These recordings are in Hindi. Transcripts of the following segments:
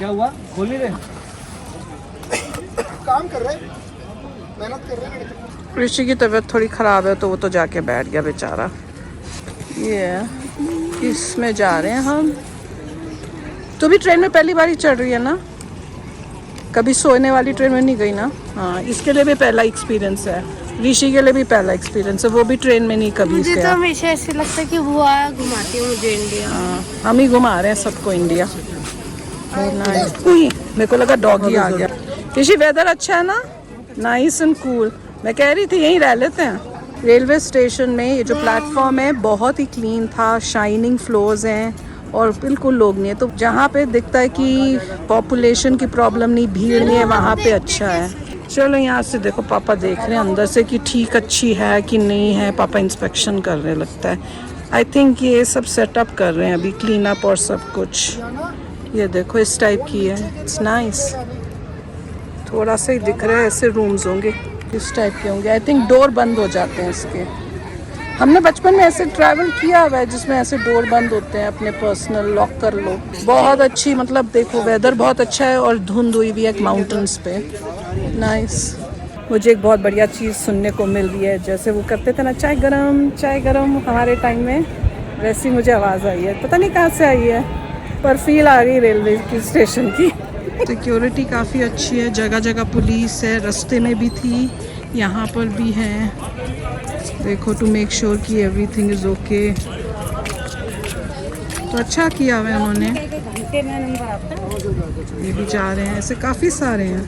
क्या हुआ? खोल नहीं रहे? काम कर रहे हैं, मेहनत कर रहे हैं। ऋषि की तबीयत थोड़ी ख़राब है तो वो तो जाके बैठ गया बेचारा। ये है, इसमें जा रहे हैं हम। तो भी ट्रेन में पहली बार ही चढ़ रही है ना? कभी सोने वाली ट्रेन में नहीं गई ना? हाँ, इसके लिए भी पहला एक्सपीरियंस है। ऋषि के लिए भी पहला एक्सपीरियंस है, वो भी ट्रेन में नहीं कभी मुझे तो गया। हमेशा ऐसे लगता है कि बुआ घुमाती है मुझे इंडिया। हाँ, हम ही घुमा रहे हैं सबको इंडिया। मेरे को लगा डॉगी आ गया। ऋषि वेदर अच्छा है ना? Nice and cool. मैं कह रही थी यहीं रह लेते हैं। रेलवे स्टेशन में ये जो प्लेटफॉर्म है बहुत ही क्लीन था, शाइनिंग फ्लोर्स हैं और बिल्कुल लोग नहीं है। तो जहाँ पे दिखता है कि पॉपुलेशन की प्रॉब्लम नहीं, भीड़ नहीं है, वहाँ पे अच्छा है। चलो यहाँ से देखो, पापा देख रहे हैं अंदर से कि ठीक अच्छी है कि नहीं है। पापा इंस्पेक्शन कर रहे लगता है। आई थिंक ये सब सेटअप कर रहे हैं अभी, क्लीन अप और सब कुछ। ये देखो इस टाइप की है, इट्स नाइस। थोड़ा सा ही दिख रहा है, ऐसे रूम्स होंगे, इस टाइप के होंगे। आई थिंक डोर बंद हो जाते हैं इसके। हमने बचपन में ऐसे ट्रैवल किया हुआ है जिसमें ऐसे डोर बंद होते हैं, अपने पर्सनल लॉक कर लो। बहुत अच्छी, मतलब देखो वेदर बहुत अच्छा है और धुंध हुई भी है माउंटेन्स पे। नाइस। मुझे एक बहुत बढ़िया चीज़ सुनने को मिल रही है, जैसे वो करते थे ना चाय गरम हमारे टाइम में, वैसी मुझे आवाज़ आई है। पता नहीं कहाँ से आई है पर फील आ गई रेलवे की स्टेशन की। सिक्योरिटी काफ़ी अच्छी है, जगह जगह पुलिस है, रास्ते में भी थी, यहाँ पर भी है। देखो टू मेक श्योर कि एवरीथिंग इज़ ओके। तो अच्छा किया हुआ है उन्होंने। ये भी जा रहे हैं, ऐसे काफ़ी सारे हैं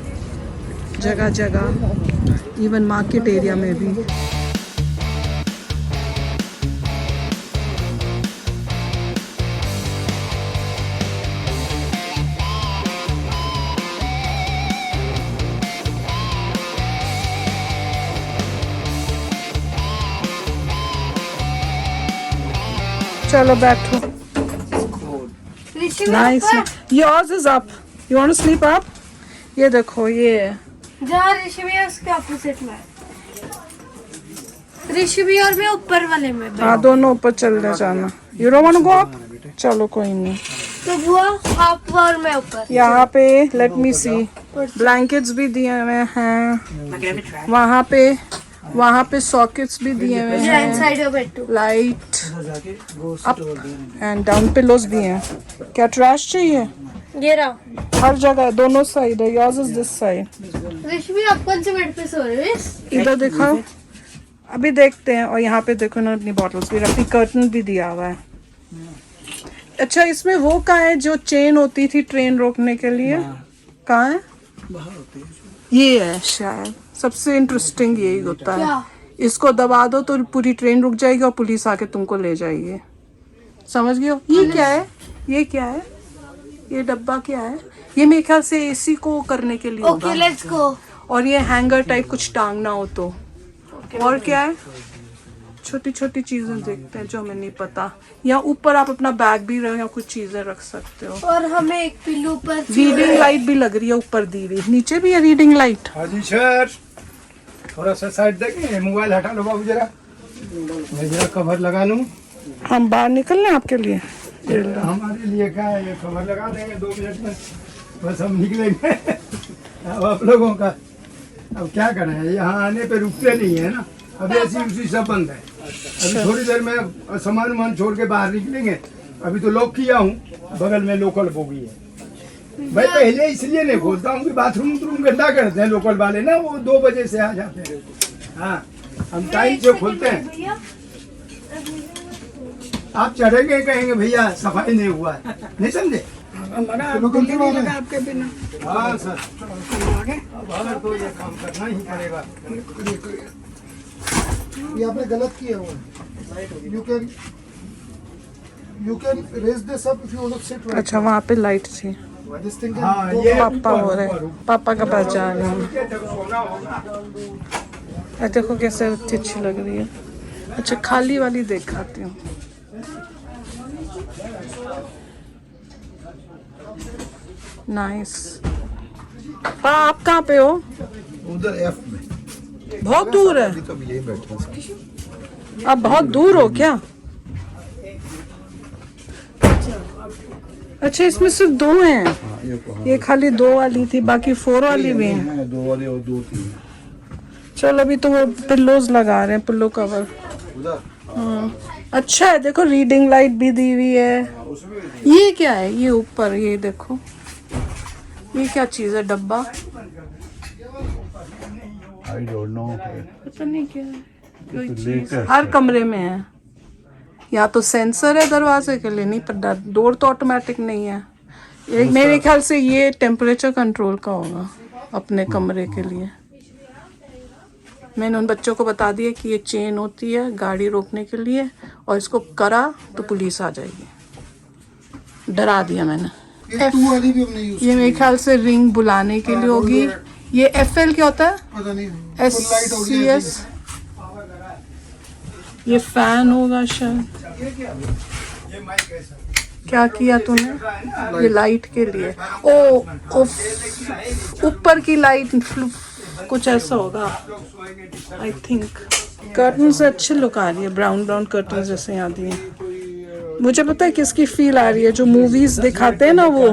जगह जगह, इवन मार्केट एरिया में भी। चलो बैठो। Nice. Yours is up, you want to sleep up? ये देखो ये है जहाँ ऋषि भैया उसके ऑपोजिट में, ऋषि भैया और मैं ऊपर वाले में। हाँ, दोनों ऊपर चल जाना। You don't want to go up? चलो कोई नहीं। तो बुआ आप और मैं ऊपर। यहाँ पे लेट मी सी, ब्लैंकेट्स भी दिए हुए हैं। वहाँ पे सॉकेट्स भी दिए हुए हैं, light up and down pillows भी हैं। क्या ट्रैश चाहिए? ये रहा हर जगह, दोनों साइड है। Yours is this side. Rishi भैया आप कौन से बेड पे सो रहे हो? इधर दिखाओ, अभी देखते हैं। और यहाँ पे देखो ना, अपनी बॉटल्स भी रखी, कर्टन भी दिया हुआ है। अच्छा, इसमें वो कहाँ है जो चेन होती थी ट्रेन रोकने के लिए? कहाँ है? ये है शायद। सबसे इंटरेस्टिंग यही होता है। इसको दबा दो तो पूरी ट्रेन रुक जाएगी और पुलिस आके तुमको ले जाएगी। समझ गए हो? ये क्या है? ये क्या है? ये डब्बा क्या है? ये मेरे ख्याल से एसी को करने के लिए होगा। Okay let's go. और ये हैंगर टाइप कुछ टांगना हो तो। और क्या है? छोटी छोटी चीजें देखते हैं जो हमें नहीं पता। या ऊपर आप अपना बैग भी रख या कुछ चीजें रख सकते हो। और हमें एक पिल्लू पर रीडिंग लाइट भी लग रही है ऊपर दी हुई। नीचे भी है रीडिंग लाइट। हाजी सर, थोड़ा सा साइड देखें, मोबाइल हटा लो बाबू जरा, मैं जरा कवर लगा लूँ। हम बाहर निकल रहे हैं आपके लिए। हमारे लिए क्या है, ये कवर लगा देंगे 2 मिनट में, बस हम निकलेंगे। अब आप लोगों का अब क्या करना है, यहाँ आने पे रुकते नहीं है ना। अभी ऐसी उसी सब बंद है। अभी थोड़ी देर में सामान वामान छोड़ के बाहर निकलेंगे। अभी तो लॉक किया हूँ, बगल में लोकल बोगी है। भाई पहले इसलिए नहीं खोलता हूँ कि बाथरूम गंदा करते हैं लोकल वाले ना, वो 2 बजे से आ जाते हैं। हाँ, हम टाइम से खोलते हैं। आप चढ़ेंगे कहेंगे भैया सफाई नहीं हुआ है, नहीं समझे? आपके बिना। हाँ सर, अब तो ये काम करना ही पड़ेगा। ये आपने गलत किया हुआ है। You can raise this up if you want to sit right. अच्छा, वहाँ पे लाइट थी। This thing can हाँ, go ये पापा हो रहे, पापा का पास जा रहे हैं। देखो कैसे अच्छी लग रही है। अच्छा, खाली वाली दिखाती हूँ। नाइस। आप कहाँ पे हो? उधर F में। बहुत दूर है। तो यही बैठे हैं। आप बहुत दूर हो क्या? अच्छा इसमें सिर्फ 2 हैं, हाँ, ये खाली 2 वाली थी, बाकी 4 वाली भी हैं। 2 वाले और 2 3 चल अभी तो वो पिल्लोज लगा रहे हैं, पिल्लो कवर। उधर। अच्छा है, देखो रीडिंग लाइट भी दी हुई है। उसमें ये क्या है, ये ऊपर ये देखो, ये क्या चीज है, डब्बा आई डोंट नो। पता नहीं क्या है, कोई चीज हर कमरे में है। या तो सेंसर है दरवाजे के लिए, नहीं पर डोर तो ऑटोमेटिक नहीं है। एक मेरे ख्याल से ये टेम्परेचर कंट्रोल का होगा अपने कमरे के लिए। मैंने उन बच्चों को बता दिया कि ये चेन होती है गाड़ी रोकने के लिए, और इसको करा तो पुलिस आ जाएगी, डरा दिया मैंने। ये 2 वाली भी हमने यूज ये मेरे ख्याल से रिंग बुलाने के लिए होगी। ये FL क्या होता है, पता नहीं फुल लाइट हो गई SCS, ये फैन होगा शायद। ये माइक कैसा क्या किया तूने, ये लाइट के लिए, ओ ऊपर की लाइट कुछ ऐसा होगा आई थिंक। कर्टन से अच्छी लुक आ रही है, ब्राउन ब्राउन कर्टन जैसे यहाँ दिए। मुझे पता है किसकी फील आ रही है, जो मूवीज दिखाते हैं ना, वो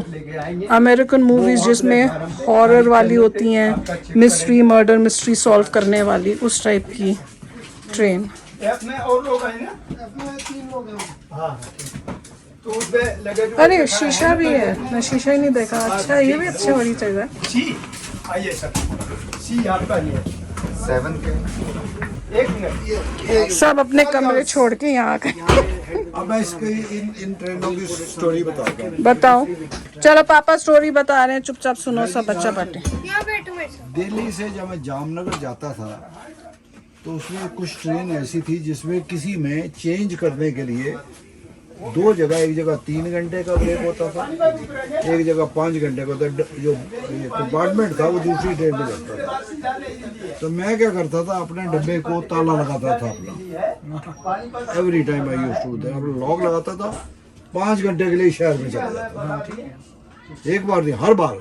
अमेरिकन मूवीज जिसमें हॉरर वाली होती हैं, मिस्ट्री मर्डर मिस्ट्री सॉल्व करने वाली, उस टाइप की ट्रेन। अपने और लोग हैं ना, अपने 3 लोग हैं। हाँ तो उसपे लगे जो अरे शीशा भी है, मैं शीशा ही नहीं देखा। अच्छा ये भी अच्छी बड़ी चीज है। सी आइए सर, सी आपका ये 7 के। एक मिनट। सब अपने कमरे छोड़ के यहाँ आ गए। अब मैं इसकी इन ट्रेनों की स्टोरी बताता हूँ। बताओ, चलो पापा स्टोरी बता रहे हैं, चुपचाप सुनो, सब बच्चा बैठे। यहाँ बैठो मेरे साथ। दिल्ली से जब मैं जामनगर जाता था तो उसमें कुछ ट्रेन ऐसी थी जिसमें किसी में चेंज करने के लिए 2 जगह, एक जगह 3 घंटे का ब्रेक होता था, एक जगह 5 घंटे का होता। जो कंपार्टमेंट था वो दूसरी ट्रेन में लगता था। तो मैं क्या करता था, अपने डब्बे को ताला लगाता था अपना। Every time I used to there, अपना लॉक लगाता था। 5 घंटे के लिए शहर में चला जाता था। एक बार नहीं, हर बार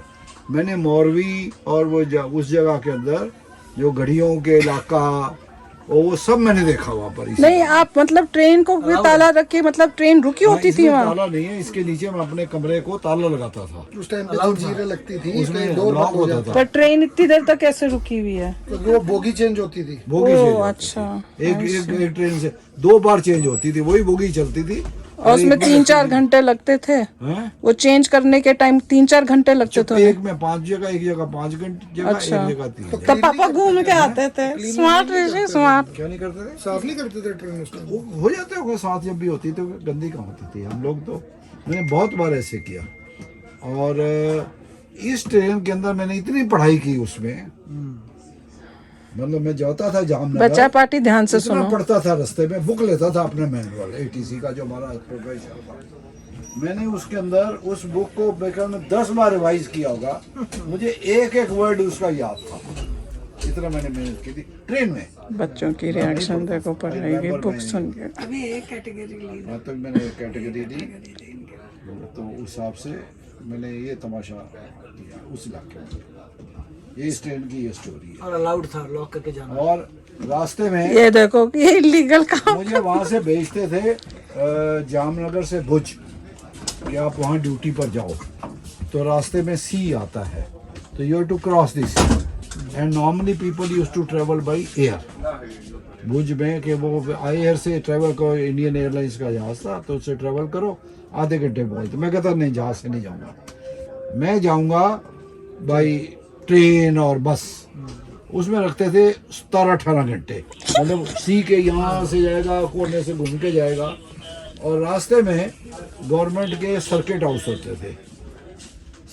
मैंने मोरवी और वो उस जगह के अंदर जो घड़ियों के इलाका, वो सब मैंने देखा वहाँ पर। नहीं आप मतलब ट्रेन को भी ताला रख के, मतलब ट्रेन रुकी होती थी वहाँ? ताला नहीं है, इसके नीचे मैं अपने कमरे को ताला लगाता था। उस टाइम पे जंजीरें लगती थी, उसमें लॉक होता था। पर ट्रेन इतनी देर तक कैसे रुकी हुई है? वो बोगी चेंज होती थी। बोगी ओह चेंज होती अच्छा। थी। एक ट्रेन से 2 बार चेंज होती थी, वही बोगी चलती थी। और उसमें 3-4 घंटे लगते थे, हैं? वो चेंज करने के टाइम 3-4 घंटे लगते थे। एक में 5 जगह, एक जगह 5 घंटे जगह, अच्छा। एक जगह 3 जगह। तो पापा घूम के आते थे, स्मार्ट ऋषि स्मार्ट। क्या नहीं करते थे? साफ नहीं करते थे ट्रेन उसका। हो जाते होगा साथ, जब भी होती तो गंदी कहाँ होती थी। हम लोग तो, मैंने बहुत बार ऐसे किया। और इस ट्रेन के अंदर मैंने इतनी पढ़ाई की उसमें, मतलब मैं जाता था जामनगर, बच्चा पार्टी ध्यान से इतना सुनो। पढ़ता था, रास्ते में बुक लेता था अपने मैनुअल ATC का जो हमारा प्रोफेसर था। मैंने उसके अंदर उस बुक को बेकार में 10 बार रिवाइज किया होगा। मुझे एक एक वर्ड उसका याद था, इतना मैंने मेहनत की थी ट्रेन में। बच्चों की रिएक्शन देखो पढ़ रही है बुक सुन के। अभी एक कैटेगरी ली हाँ, तो मैंने एक कैटेगरी दी, तो उस हिसाब से मैंने ये तमाशा किया उस इलाके में। ये इस ट्रेन की ये स्टोरी है। और अलाउड था लॉक करके जाना। और रास्ते में ये देखो कि ये इलीगल काम। मुझे वहाँ से भेजते थे जामनगर से भुज, कि आप वहाँ ड्यूटी पर जाओ। तो रास्ते में सी आता है, तो you have to cross this sea, and normally people use to travel by air. Bhuj में कि वो एयर से ट्रेवल करो, इंडियन एयरलाइंस का जहाज था, तो उससे ट्रेवल करो, आधे घंटे में पहुँचते। मैं कहता नहीं, जहाज से नहीं जाऊँगा, मैं जाऊँगा बाई ट्रेन और बस। उसमें रखते थे 17-18 घंटे, मतलब सी के यहाँ से जाएगा, कोने से घूम के जाएगा। और रास्ते में गवर्नमेंट के सर्किट हाउस होते थे।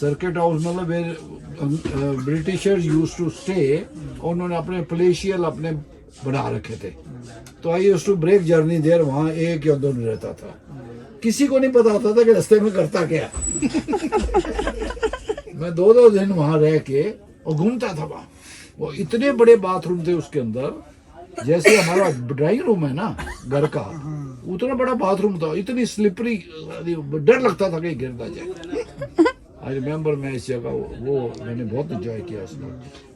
सर्किट हाउस मतलब ब्रिटिशर्स यूज्ड टू स्टे, उन्होंने अपने प्लेशियल अपने बना रखे थे। तो I used to break journey there, वहाँ 1 या 2 दिन रहता था। किसी को नहीं पता होता था कि रास्ते में करता क्या। मैं 2-2 दिन वहाँ रह के और घूमता था वहाँ। वो इतने बड़े बाथरूम थे उसके अंदर, जैसे हमारा ड्राइंग रूम है ना घर का, उतना बड़ा बाथरूम था। इतनी स्लिपरी, डर लगता था कि गिर ना जाए। आई रिमेम्बर, मैं इस जगह वो मैंने बहुत एंजॉय किया उसमें,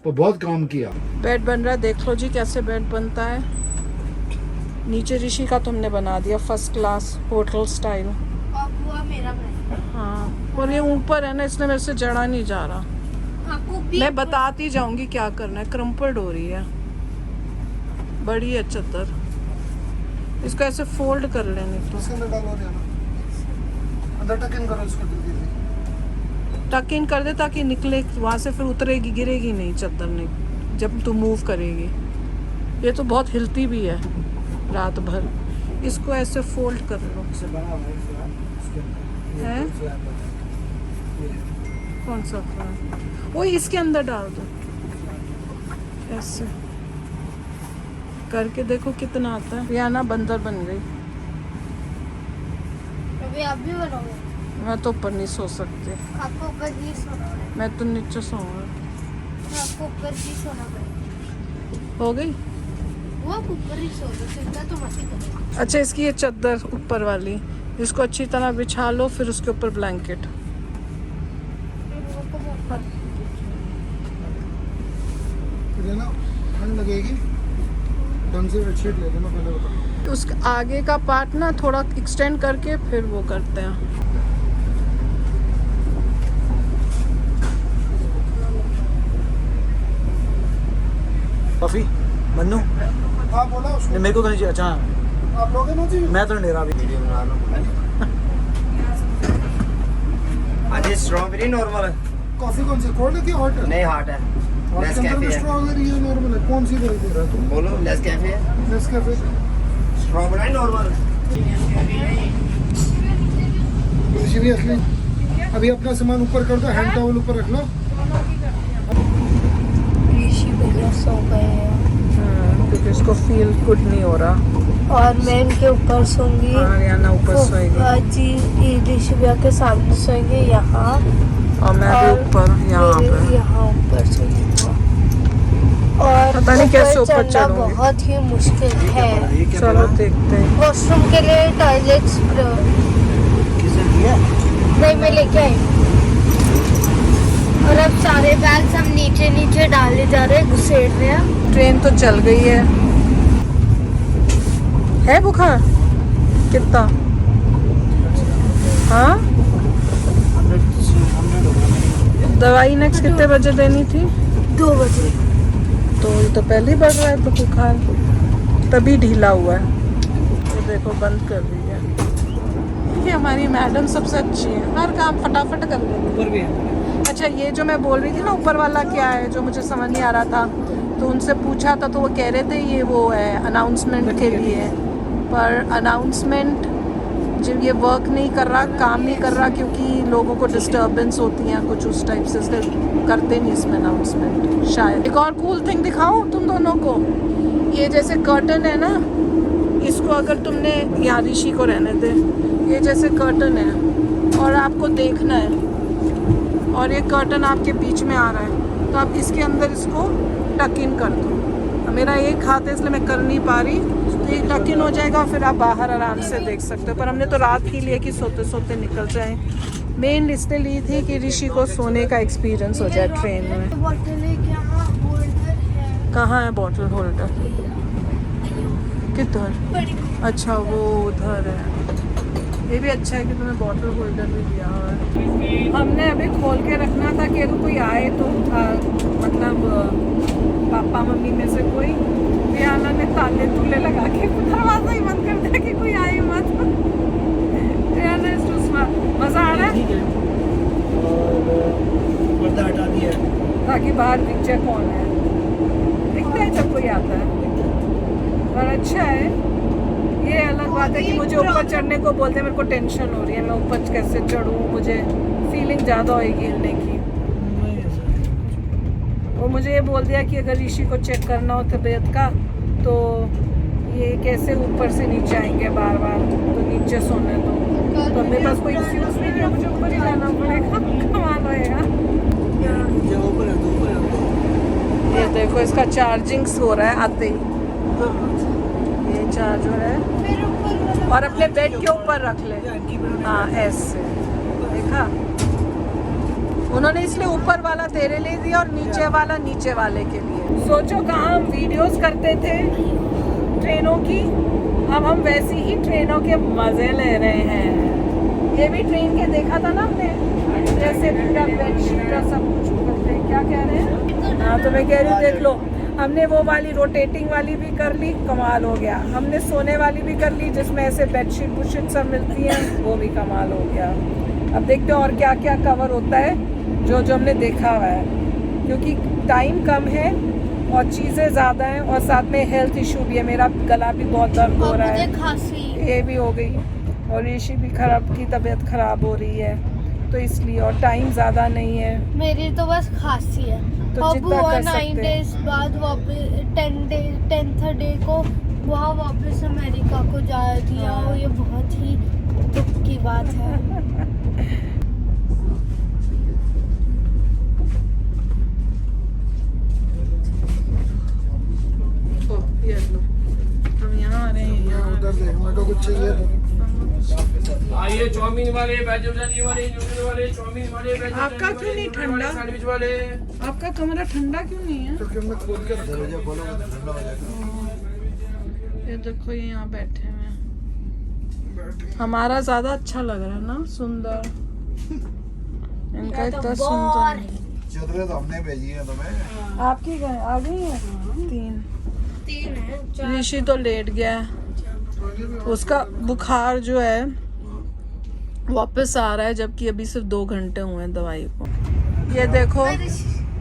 पर बहुत काम किया। बेड बन रहा है, देख लो जी कैसे बेड बनता है। नीचे ऋषि का तुमने बना दिया फर्स्ट क्लास होटल स्टाइल। और बुआ मेरा बनाया। हाँ, और ये ऊपर है ना, इसलिए मेरे से जड़ा नहीं जा रहा। आपको भी मैं बताती जाऊंगी क्या करना है। क्रम्पल्ड हो रही है, बड़ी है चादर। इसको ऐसे फोल्ड कर लेने तो इसके अंदर डालो रियाना, अंदर टक इन करो इसको जल्दी से। टक इन कर दे ताकि निकले वहां से, फिर उतरेगी, गिरेगी नहीं चादर ने जब तू मूव करेगी। ये तो बहुत हिलती भी है रात भर। इसको ऐसे फोल्ड कर लो। है कौन सा फ्लावर? वो इसके अंदर डाल दो, ऐसे करके देखो कितना आता है। रियाना बंदर बन गई। अभी आप भी बनाओगे? मैं तो ऊपर नहीं सो सकती, आपको ऊपर ही सोना पड़ेगा। मैं तो नीचे सोऊंगा। आपको ऊपर ही सोना पड़ेगा। हो गई? वो आप ऊपर ही सो लो, चिंता तो मत ही करो। अच्छा, इसकी ये चादर ऊपर वाली, इसको अच्छी तरह बिछा लो, फिर उसके ऊपर ब्लैंकेट। रियाना ठंड लगेगी, ढंग से बेडशीट ले लेना पहले बता। उसके आगे का पार्ट ना थोड़ा एक्सटेंड करके फिर वो करते हैं। कॉफी मन्नू हाँ बोला उसको, मेरे को करनी चाहिए। अच्छा आप लोगे ना जी? मैं तो नहीं ले रहा अभी। वीडियो बना लो। आज ये स्ट्रॉबेरी नॉर्मल है? कॉफी कौन सी, कोल्ड है कि हॉट है? नहीं हॉट है। हॉट लेस के अंदर कैफे में है। स्ट्रॉबेरी है, नॉर्मल है? कौन सी दे रहा है तुम? बोलो लेस कैफे है। नेस्कैफे। Strawberry normal. सीरियसली अभी अपना सामान ऊपर कर दो, हैंड टॉवल ऊपर रख लो। ऋषि भैया सो गए हैं क्योंकि उसको फील गुड नहीं हो रहा। और मैं इनके ऊपर सोऊंगी। हाँ, रियाना ऊपर सोएगी जी, ऋषि भैया के सामने सोएंगे यहाँ, और मैं भी ऊपर यहाँ पे। यहाँ ऊपर सोएंगे। और पता नहीं कैसे ऊपर चढ़ना चढ़ूंगी। बहुत ही मुश्किल है। चलो देखते हैं। वॉशरूम के लिए टॉयलेट्स किसने दिया? नहीं, मैं लेके आई। और अब सारे बैग्स हम नीचे नीचे डाले जा रहे हैं, घुसेड़ रहे हैं। ट्रेन तो चल गई है बुखार कितना? हाँ, दवाई नेक्स्ट कितने बजे देनी थी? 2 बजे। तो ये तो पहले ही बढ़ रहा है बुखार, तभी ढीला हुआ है। ये देखो बंद कर रही है। ये हमारी मैडम सबसे अच्छी है, हर काम फटाफट कर देती है। ऊपर भी है। अच्छा, ये जो मैं बोल रही थी ना ऊपर वाला क्या है, जो मुझे समझ नहीं आ रहा था, तो उनसे पूछा था तो वो कह रहे थे ये वो है अनाउंसमेंट के लिए। पर अनाउंसमेंट जब ये वर्क नहीं कर रहा, काम नहीं कर रहा, क्योंकि लोगों को डिस्टर्बेंस होती हैं कुछ उस टाइप से, इसलिए करते नहीं इसमें अनाउंसमेंट शायद। एक और कूल थिंग दिखाऊं तुम दोनों को। ये जैसे कर्टन है ना, इसको अगर तुमने, यहाँ ऋषि को रहने दे, ये जैसे कर्टन है और आपको देखना है, और ये कर्टन आपके बीच में आ रहा है, तो आप इसके अंदर इसको टक इन कर दो। मेरा एक हाथ है इसलिए मैं कर नहीं पा रही, तो ये टक इन हो जाएगा, फिर आप बाहर आराम से देख सकते हो। पर हमने तो रात ही लिया कि सोते सोते निकल जाएं। मेन इसलिए ली थी कि ऋषि को सोने का एक्सपीरियंस हो जाए ट्रेन में। बॉटल है क्या? होल्डर है। कहाँ है बॉटल होल्डर? किधर? अच्छा, वो उधर है। ये भी अच्छा है कि तुम्हें बॉटल होल्डर भी दिया हुआ है। हमने अभी खोल के रखना था कि अगर कोई आए तो मतलब पापा मम्मी में से कोई, रियाना ने ताले तूले लगा के दरवाजा ही बंद कर दिया कि कोई आए मत। Riyana is too smart. मजा आ रहा है ठीक है। और पर्दा हटा दिया है। ताकि बाहर दिख जाए कौन है। दिखता है जब कोई आता है, और अच्छा है। ये अलग बात है कि मुझे ऊपर चढ़ने को बोलते हैं, मेरे को टेंशन हो रही है, मैं ऊपर कैसे चढ़ूँ, मुझे फीलिंग ज़्यादा होएगी हिलने की। वो मुझे ये बोल दिया कि अगर ऋषि को चेक करना हो तबीयत का, तो ये कैसे ऊपर से नीचे आएंगे बार बार, तो नीचे सोने दो। तो मेरे पास कोई एक्सक्यूज नहीं है, मुझे ऊपर ही जाना पड़ेगा। कमाल होएगा। जो ऊपर है तो ऊपर है। ये देखो इसका चार्जिंग हो रहा है आते ही, ये चार्ज हो रहा है। और अपने बेड के ऊपर रख ले। हाँ, ऐसे देखा उन्होंने, इसलिए ऊपर वाला तेरे लिए दिया और नीचे वाला नीचे वाले के लिए। सोचो कहाँ हम वीडियोस करते थे ट्रेनों की, अब हम वैसी ही ट्रेनों के मजे ले रहे हैं। ये भी ट्रेन के देखा था ना हमने, जैसे पूरा बेडशीट का सब कुछ करते हैं। क्या कह रहे हैं? हाँ तो मैं कह रही हूँ देख लो, हमने वो वाली रोटेटिंग वाली भी कर ली, कमाल हो गया। हमने सोने वाली भी कर ली जिसमें ऐसे बेडशीट बुशीट सब मिलती हैं, वो भी कमाल हो गया। अब देखते हैं और क्या क्या कवर होता है जो जो हमने देखा हुआ है, क्योंकि टाइम कम है और चीज़ें ज़्यादा हैं और साथ में हेल्थ इशू भी है। मेरा गला भी बहुत दर्द हो रहा है, खांसी ये भी हो गई और ऋषि भी खराब की तबीयत खराब हो रही है, तो इसलिए और टाइम ज़्यादा नहीं है। मेरी तो बस खांसी है। तो अब जितना वो कर 9 सकते हैं। डेज बाद वापस 10th डे को वहाँ वापस अमेरिका को जा दिया। और ये बहुत ही दुख की बात है। ये लो, हम यहाँ आ रहे हैं यहाँ। उधर देख, मेरे को कुछ चाहिए था। आइए चाउमीन वाले, वेजिटेरियन वाले, नूडल वाले, चाउमीन वाले, आपका क्यों नहीं ठंडा? सैंडविच वाले। आपका कमरा ठंडा क्यों नहीं है? क्योंकि हमने खोल के दरवाजा खोला तो ठंडा हो जाएगा। ये देखो ये यहाँ बैठे हुए हैं। हमारा ज्यादा अच्छा लग रहा है ना, सुंदर। इनका इतना सुंदर नहीं। चदरें तो हमने भेजी है तुम्हें। आपकी गए आ गई है 3 है। ऋषि तो लेट गया है, उसका बुखार जो है वापस आ रहा है, जबकि अभी सिर्फ 2 घंटे हुए हैं दवाई को। ये देखो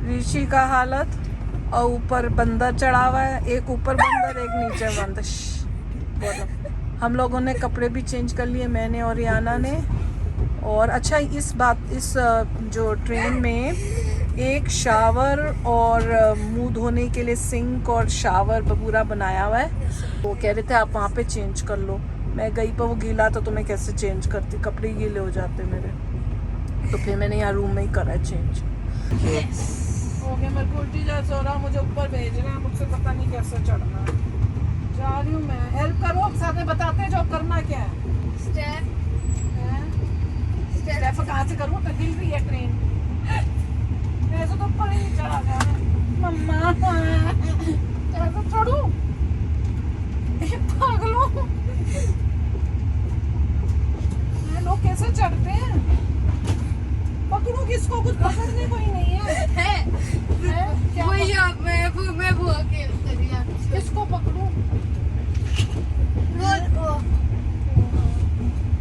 ऋषि का हालत, और ऊपर बंदर चढ़ा हुआ है, एक ऊपर बंदर एक नीचे बंदर। बोलो। हम लोगों ने कपड़े भी चेंज कर लिए, मैंने और याना ने। और अच्छा इस जो ट्रेन में एक शावर और मुंह धोने के लिए सिंक और शावर पूरा बनाया हुआ है। वो कह रहे थे आप वहाँ पे चेंज कर लो। मैं गई पर वो गीला था तो मैं कैसे चेंज करती, कपड़े गीले हो जाते मेरे। तो फिर मैंने यहाँ रूम में ही करा चेंज। हो गया, मेरे को उल्टी जैसे हो रहा, मुझे ऊपर भेज रहे हैं, मुझसे पता नहीं कैसे चढ़ना है। जा रही हूँ मैं, हेल्प करो, साथ में बताते हैं जो करना क्या है। स्टेप कहाँ से करूँ? तो हिल रही है ट्रेन, ऐसे तो ऊपर ही चढ़ा गया। मम्मा ऐसे चढ़ू? पागलों, लोग कैसे चढ़ते हैं? पकड़ू किसको? कुछ पकड़ने कोई नहीं है। क्या वही आप मैं बुआ के किसको पकड़ू?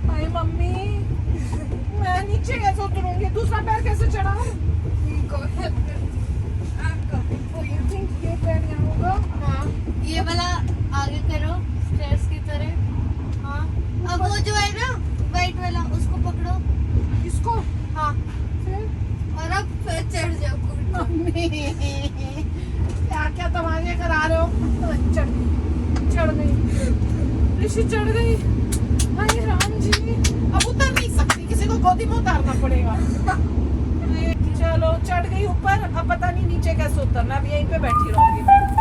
हाय मम्मी, मैं नीचे कैसे उतरूंगी? दूसरा पैर कैसे चढ़ाऊं? ये पैर यहाँ होगा। हाँ, ये वाला आगे करो स्टेयर्स की तरह। हाँ, अब वो जो है ना वाइट वाला, उसको पकड़ो। इसको? हाँ, फिर? और अब फिर चढ़ जाओ। मम्मी क्या क्या तमाशे करा रहे हो? चढ़ गई ऋषि, चढ़ गई। हाय राम जी, अब उतर नहीं सकती, किसी को गोदी में उतारना पड़ेगा। चलो चढ़ गई ऊपर, अब पता नहीं नीचे कैसे उतरना। अब यहीं पे बैठी रहूंगी मैं।